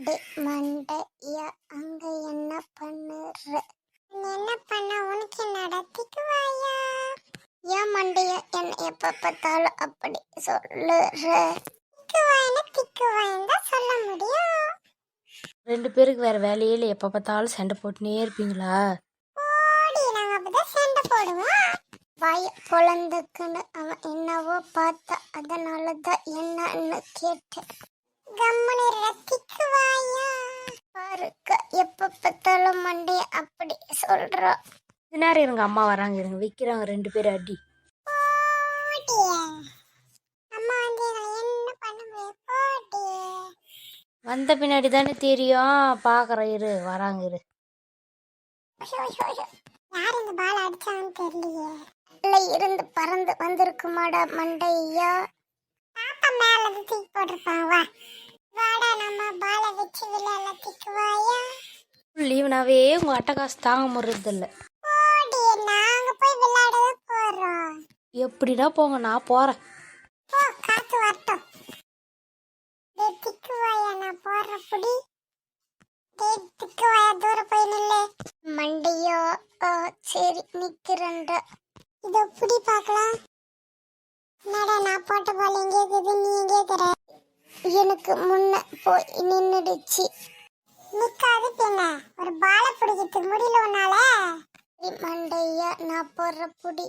டே மண்டையா அங்க என்ன பண்ணுற? என்ன பண்ண? உனக்கு நடத்திக்குவாயா? ஏன் மண்டையா என்ன எப்ப பார்த்தாலும் அப்படி சொல்லுற? திக்குவாயின்னு தான் சொல்ல முடியும். ரெண்டு பேருக்கு வேற வேலையே இல்லை, எப்போ பார்த்தாலும் சண்டை போட்டுனே இருப்பீங்களா? ஓடி நாங்க அப்பதான் சண்டை போடுவோம். வாய பொழந்துக்குன்னு அவன் என்னவோ பார்த்தா, அதனாலதான் என்னன்னு கேட்டேன். கம்முனு திக்குவாயா? பாருக்க எப்ப பார்த்தாலும் மண்டைய அப்படி சொல்றா. நேரம் இருங்க, அம்மா வராங்க, இருங்க வைக்கிறாங்க ரெண்டு பேரும் அடி. அம்மா வந்து என்ன பண்ணுவே? போடி வந்த பின்னாடி தானே தெரியும், பார்க்குறேன் இரு, வராங்க இரு. யார் இந்த பால் அடிச்சான்னு தெரியலையே. இல்ல இருந்து பறந்து வந்திருக்குமாடா மண்டையா. பாப்பா மேல தூக்கி போட்டிருப்பான். வா வாடா நம்ம பாலை வச்சு விளையாட. திக்குவாயா? லீவுனாவே உங்கள் அட்டகாசு தாங்க முடியறதில்ல. போடி நாங்க போய் விளையாடவே போறோம். எப்படின்னா போங்க, நான் போகிறேன். போ காத்து வரட்டும். திக்குவாயா நான் போற புடி. திக்குவாயா தூர போய் நில்லு. மண்டையா சரி நிக்கிறேன்டா. இதோ புடி பார்க்கலாம். என்னடா நான் போட்ட பால் எங்கே இருக்குது, நீ எங்கே இருக்கிற? எனக்கு முன்ன போய் நின்னுடுச்சு. நிக்காது பின்ன ஒரு பாலை பிடிக்கிறதுக்கு முடியல உன்னால. மண்டையா நான் போடுற புடி.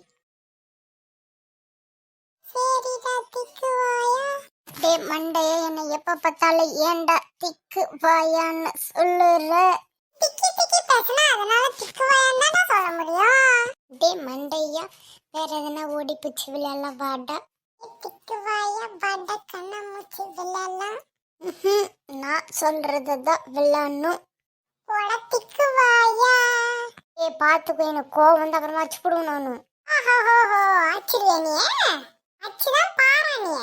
சரிடா திக்குவாயா. டே மண்டையா என்னை எப்ப பார்த்தாலும் ஏன்டா திக்குவாயான்னு சொல்லுற? திக்கி திக்கி பேசினா அதனால திக்குவாயான்னு தான் சொல்ல முடியும். டே மண்டையா வேற எதனா ஓடி பிடிச்சி விளையாடலாம் வாடா. திக்குவாயா வாடா கண்ணா மூச்சு விளையாடலாம். நான் சொல்றதுதான் விளையாடணும். போட திக்குவாயா. ஏ பாத்துக்கோ, எனக்கு கோவம் வந்து அப்புறமா அச்சு போடுவோம் நானும். அச்சுறியா நீ? அச்சுதான் பாரு நீ.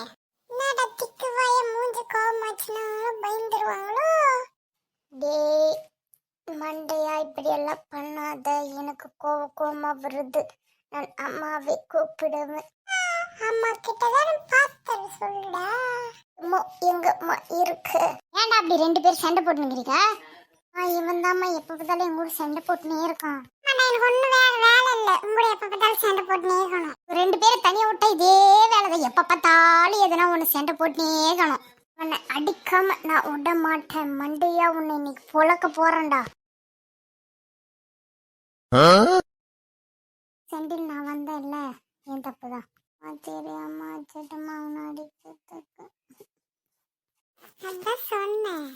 என்னடா திக்குவாய மூஞ்சி கோவம் ஆச்சுன்னா பயந்துருவாங்களோ. டே மண்டையா இப்படி எல்லாம் பண்ணாத, எனக்கு கோவமா வருது. நான் அம்மாவை கூப்பிடுவேன். அம்மா கிட்டதான் பார்த்தது சொல்லுடா. எங்க அம்மா இருக்கு. ஏன்டா அப்படி ரெண்டு பேரும் சண்டை போட்டுக்கிறீங்க? இவன் தாம்மா எப்ப பார்த்தாலும் எங்க கூட சண்டை போட்டுனே இருக்கான். எனக்கு ஒண்ணு வேலை இல்ல, உங்க எப்ப பார்த்தாலும் சண்டை போட்டுனே இருக்கணும். ரெண்டு பேரும் தனியா விட்டா இதே வேலைதான், எப்ப பார்த்தாலும் எதனா ஒண்ணு சண்டை போட்டுனே இருக்கணும். உன்னை அடிக்காம நான் விட மாட்டேன். மண்டையா உன்னை இன்னைக்கு பொழக்க போறேன்டா. செந்தில் நான் வந்தேன்ல, என் தப்புதான். தெரியாம அச்சட்டமா அவனை அடிக்கிறதுக்கு அதான் சொன்னேன்.